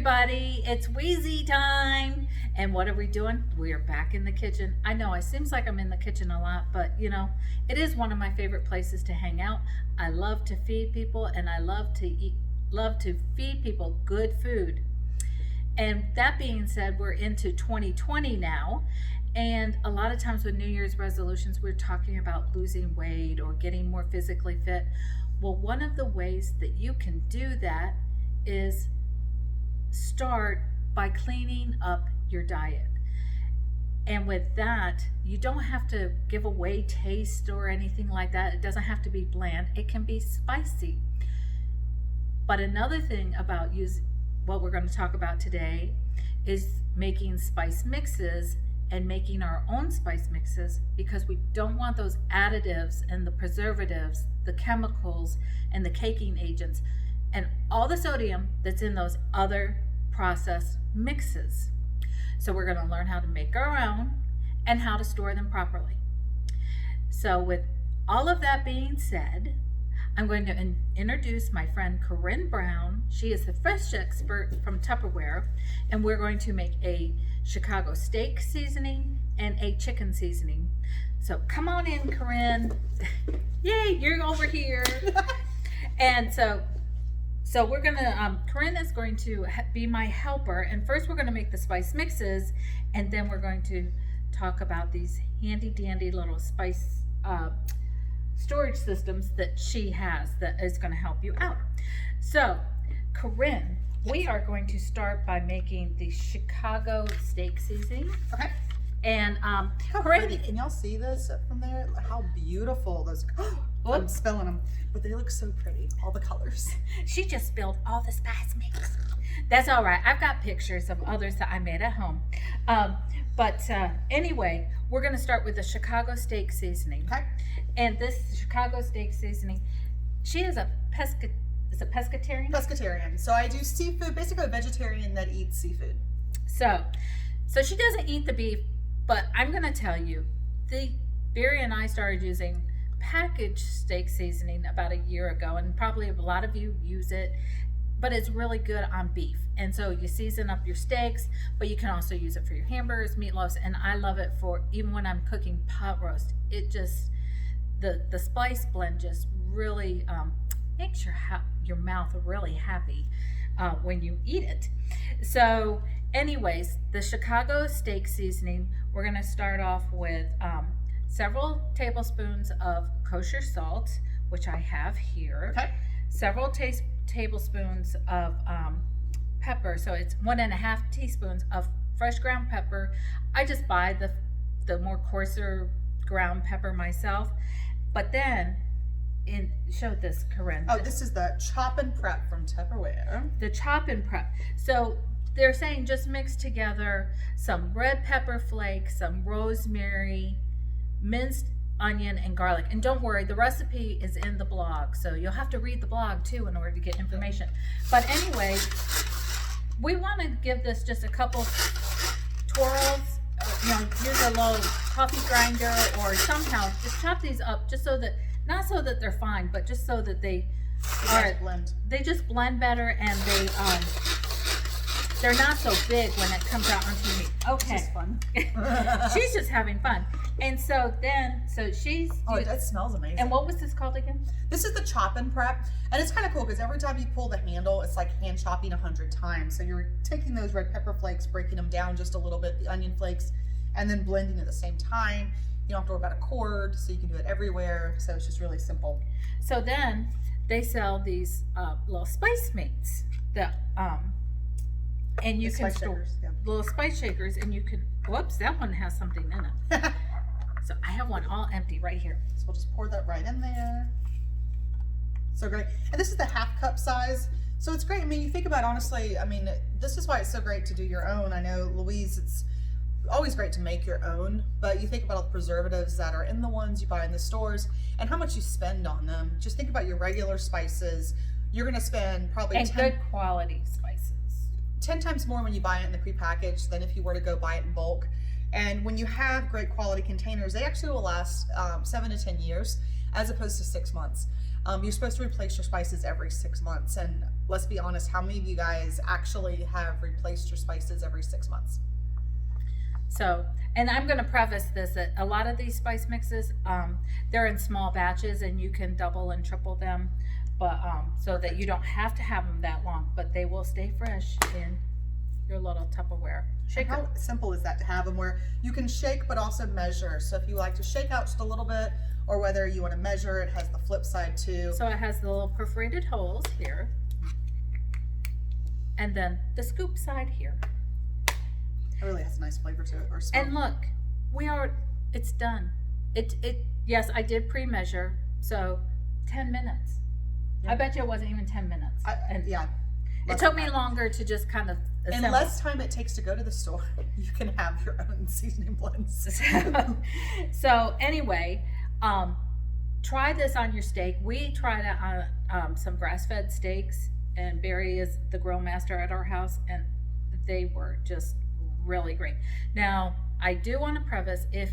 everybody, it's Wheezy time. And what are we doing? We're back in the kitchen. I know it seems like I'm in the kitchen a lot, but it is one of my favorite places to hang out. I love to feed people, and I love to feed people good food. And that being said, we're into 2020 now. And a lot of times with New Year's resolutions, we're talking about losing weight or getting more physically fit. Well, one of the ways that you can do that is start by cleaning up your diet. And with that, you don't have to give away taste or anything like that. It doesn't have to be bland. It can be spicy. But another thing about what we're going to talk about today is making spice mixes and making our own spice mixes, because we don't want those additives and the preservatives, the chemicals and the caking agents and all the sodium that's in those other processed mixes. So we're going to learn how to make our own and how to store them properly. So with all of that being said, I'm going to introduce my friend Corinne Brown. She is the fresh expert from Tupperware, and we're going to make a Chicago steak seasoning and a chicken seasoning. So come on in, Corinne. Yay, you're over here. And so we're gonna, Corinne is going to be my helper, and first we're gonna make the spice mixes, and then we're going to talk about these handy dandy little spice storage systems that she has that is gonna help you out. So, Corinne, we are going to start by making the Chicago steak seasoning. Okay. And How Corinne, pretty. Can y'all see this from there? How beautiful those. I'm spilling them, but they look so pretty. All the colors. she just spilled all the spice mix. That's all right. I've got pictures of others that I made at home. But anyway, we're going to start with the Chicago steak seasoning. Okay. And this Chicago steak seasoning, she is a pescatarian? Pescatarian. So I do seafood, basically a vegetarian that eats seafood. So she doesn't eat the beef, but I'm going to tell you, Barry and I started using packaged steak seasoning about a year ago, and probably a lot of you use it, but it's really good on beef. And so you season up your steaks, but you can also use it for your hamburgers, meatloafs, and I love it for even when I'm cooking pot roast. It just, the spice blend just really makes your mouth really happy when you eat it. So anyways, the Chicago steak seasoning, we're going to start off with several tablespoons of kosher salt, which I have here. Okay. Several tablespoons of pepper. So it's 1.5 teaspoons of fresh ground pepper. I just buy the more coarser ground pepper myself. But then, show this, Corinne. Oh, this is the chop and prep from Tupperware. The chop and prep. So they're saying just mix together some red pepper flakes, some rosemary, minced onion, and garlic. And don't worry, the recipe is in the blog, so you'll have to read the blog too in order to get information. But anyway, we want to give this just a couple twirls. Use a little coffee grinder or somehow just chop these up, just so that, not so that they're fine, but just so that they just blend better, and they're not so big when it comes out onto your meat. Okay. It's fun. She's just having fun. And so she's... Oh, that smells amazing. And what was this called again? This is the chop and prep. And it's kind of cool because every time you pull the handle, it's like hand chopping 100 times. So you're taking those red pepper flakes, breaking them down just a little bit, the onion flakes, and then blending at the same time. You don't have to worry about a cord, so you can do it everywhere. So it's just really simple. So then they sell these little spice mates that... and you can store little spice shakers, and you can, whoops, that one has something in it. So I have one all empty right here. So we'll just pour that right in there. So great. And this is the 1/2 cup size. So it's great. I mean, you think about, honestly, I mean, this is why it's so great to do your own. I know, Louise, it's always great to make your own, but you think about all the preservatives that are in the ones you buy in the stores and how much you spend on them. Just think about your regular spices. You're going to spend probably good quality spices. 10 times more when you buy it in the prepackaged than if you were to go buy it in bulk. And when you have great quality containers, they actually will last 7 to 10 years. as opposed to 6 months. You're supposed to replace your spices every 6 months. And let's be honest, how many of you guys actually have replaced your spices every 6 months? So, and I'm going to preface this that a lot of these spice mixes, they're in small batches and you can double and triple them, but so that you don't have to have them that long, but they will stay fresh in your little Tupperware shaker. How simple is that to have them where you can shake but also measure? So if you like to shake out just a little bit, or whether you want to measure, it has the flip side too. So it has the little perforated holes here, and then the scoop side here. It really has a nice flavor to it, or smell. And look, it's done. Yes, I did pre-measure, so 10 minutes. Yeah. I bet you it wasn't even 10 minutes. Yeah. It took me longer to just kind of And less time it takes to go to the store, you can have your own seasoning blends. So anyway, try this on your steak. We tried it on some grass-fed steaks, and Barry is the grill master at our house, and they were just really great. Now, I do want to preface, if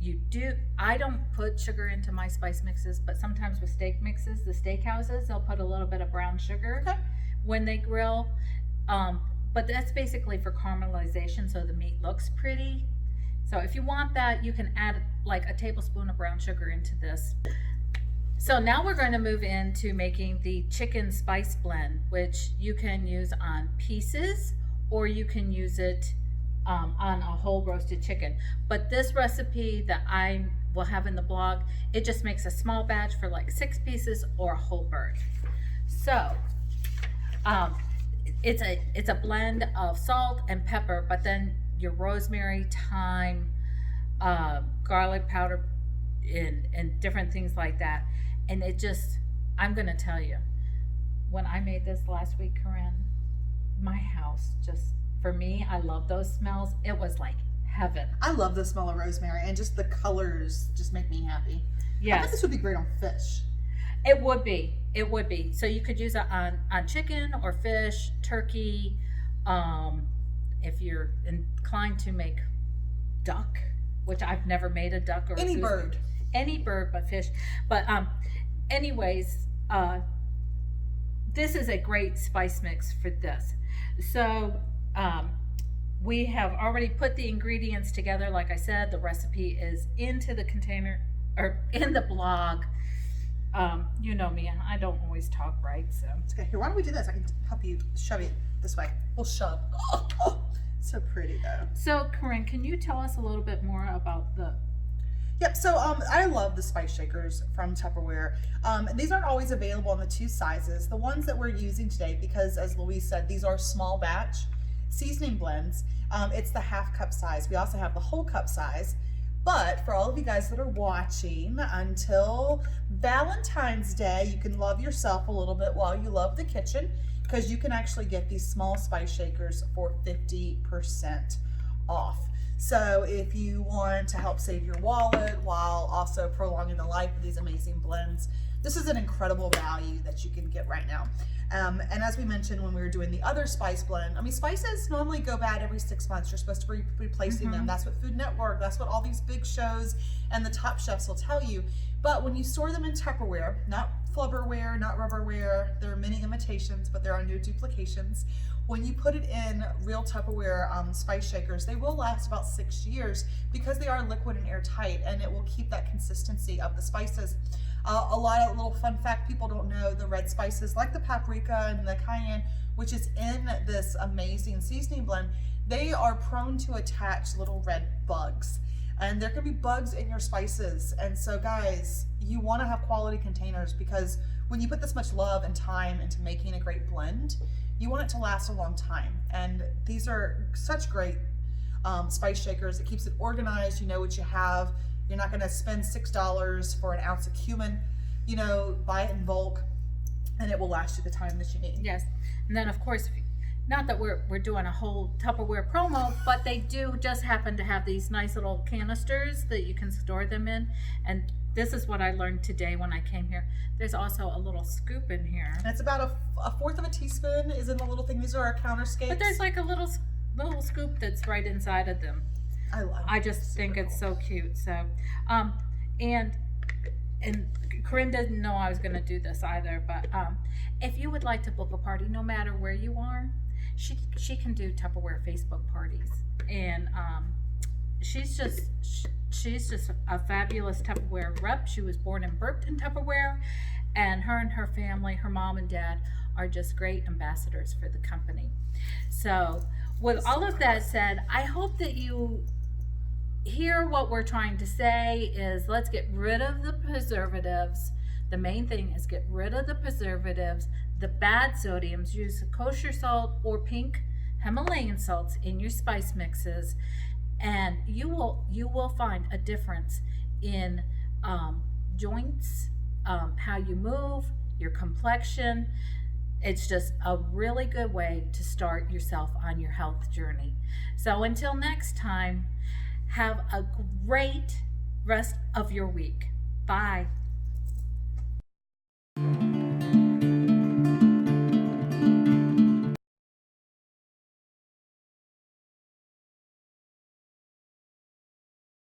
you do, I don't put sugar into my spice mixes, but sometimes with steak mixes, the steakhouses, they'll put a little bit of brown sugar when they grill. But that's basically for caramelization, so the meat looks pretty. So if you want that, you can add like a tablespoon of brown sugar into this. So now we're going to move into making the chicken spice blend, which you can use on pieces, or you can use it on a whole roasted chicken. But this recipe that I will have in the blog, it just makes a small batch for like 6 pieces or a whole bird. So it's a blend of salt and pepper, but then your rosemary, thyme, garlic powder, and different things like that. And it just, I'm gonna tell you, when I made this last week, Corinne, my house just, for me, I love those smells. It was like heaven. I love the smell of rosemary, and just the colors just make me happy. Yes. I think this would be great on fish. It would be. It would be. So you could use it on chicken or fish, turkey. If you're inclined to make duck, which I've never made a duck or any bird. Any bird but fish. But anyways, this is a great spice mix for this. So we have already put the ingredients together. Like I said, the recipe is into the container or in the blog. You know me, I don't always talk right, so. Okay, here, why don't we do this? I can help you shove it this way. We'll shove. Oh, so pretty though. So Corinne, can you tell us a little bit more about the... Yep, so I love the spice shakers from Tupperware. These aren't always available in the 2 sizes. The ones that we're using today, because as Louise said, these are small batch seasoning blends. It's the 1/2 cup size. We also have the whole cup size. But for all of you guys that are watching, until Valentine's Day, you can love yourself a little bit while you love the kitchen, because you can actually get these small spice shakers for 50% off. So if you want to help save your wallet while also prolonging the life of these amazing blends, this is an incredible value that you can get right now. And as we mentioned when we were doing the other spice blend, I mean, spices normally go bad every 6 months. You're supposed to be replacing them. That's what Food Network, that's what all these big shows and the top chefs will tell you. But when you store them in Tupperware, not Flubberware, not Rubberware, there are many imitations, but there are no duplications. When you put it in real Tupperware spice shakers, they will last about 6 years because they are liquid and airtight, and it will keep that consistency of the spices. A lot of little fun fact people don't know, the red spices like the paprika and the cayenne, which is in this amazing seasoning blend, they are prone to attach little red bugs. And there can be bugs in your spices. And so guys, you want to have quality containers, because when you put this much love and time into making a great blend, you want it to last a long time. And these are such great spice shakers. It keeps it organized. You know what you have. You're not going to spend $6 for an ounce of cumin. You know, buy it in bulk, and it will last you the time that you need. Yes. And then of course, not that we're doing a whole Tupperware promo, but they do just happen to have these nice little canisters that you can store them in. And this is what I learned today when I came here. There's also a little scoop in here. And it's about a 1/4 of a teaspoon is in the little thing. These are our counter scapes. But there's like a little scoop that's right inside of them. I love it. I just think it's so cute. So, and and Corinne didn't know I was going to do this either, but if you would like to book a party, no matter where you are, she can do Tupperware Facebook parties, and she's just a fabulous Tupperware rep. She was born and birthed in Tupperware, and her family, her mom and dad, are just great ambassadors for the company. So with all of that said, I hope that you hear what we're trying to say is let's get rid of the preservatives. The main thing is get rid of the preservatives, the bad sodiums. Use kosher salt or pink Himalayan salts in your spice mixes, and you will find a difference in joints, how you move, your complexion. It's just a really good way to start yourself on your health journey. So until next time, have a great rest of your week. Bye.